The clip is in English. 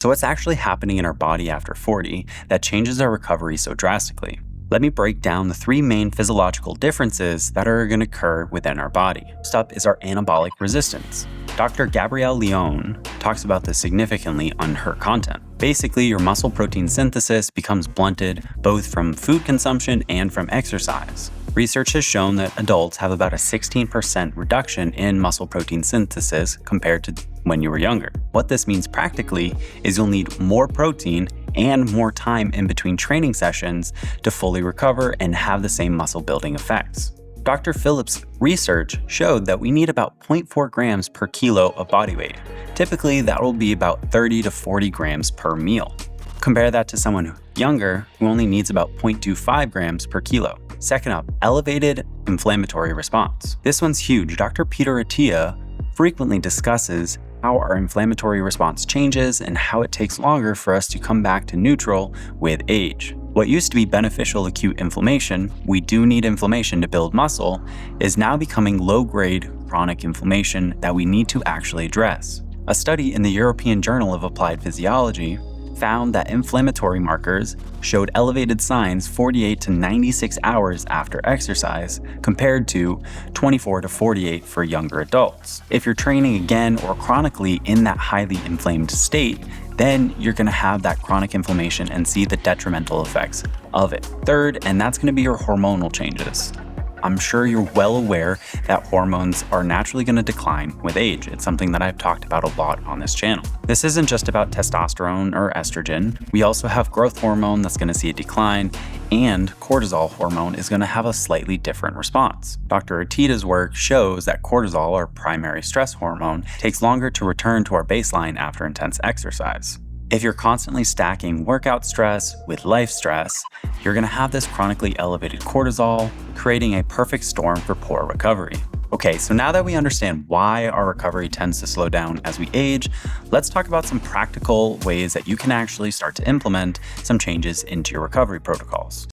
So what's actually happening in our body after 40 that changes our recovery so drastically? Let me break down the three main physiological differences that are going to occur within our body. First up is our anabolic resistance. Dr. Gabrielle Leone talks about this significantly on her content. Basically, your muscle protein synthesis becomes blunted both from food consumption and from exercise. Research has shown that adults have about a 16% reduction in muscle protein synthesis compared to when you were younger. What this means practically is you'll need more protein and more time in between training sessions to fully recover and have the same muscle building effects. Dr. Phillips' research showed that we need about 0.4 grams per kilo of body weight. Typically, that will be about 30 to 40 grams per meal. Compare that to someone younger who only needs about 0.25 grams per kilo. Second up, elevated inflammatory response. This one's huge. Dr. Peter Attia frequently discusses how our inflammatory response changes and how it takes longer for us to come back to neutral with age. What used to be beneficial acute inflammation, we do need inflammation to build muscle, is now becoming low-grade chronic inflammation that we need to actually address. A study in the European Journal of Applied Physiology found that inflammatory markers showed elevated signs 48 to 96 hours after exercise compared to 24 to 48 for younger adults. If you're training again or chronically in that highly inflamed state, then you're going to have that chronic inflammation and see the detrimental effects of it. Third, and that's going to be your hormonal changes. I'm sure you're well aware that hormones are naturally going to decline with age. It's something that I've talked about a lot on this channel. This isn't just about testosterone or estrogen. We also have growth hormone that's going to see a decline, and cortisol hormone is going to have a slightly different response. Dr. Atita's work shows that cortisol, our primary stress hormone, takes longer to return to our baseline after intense exercise. If you're constantly stacking workout stress with life stress, you're going to have this chronically elevated cortisol, creating a perfect storm for poor recovery. Okay, so now that we understand why our recovery tends to slow down as we age, let's talk about some practical ways that you can actually start to implement some changes into your recovery protocols.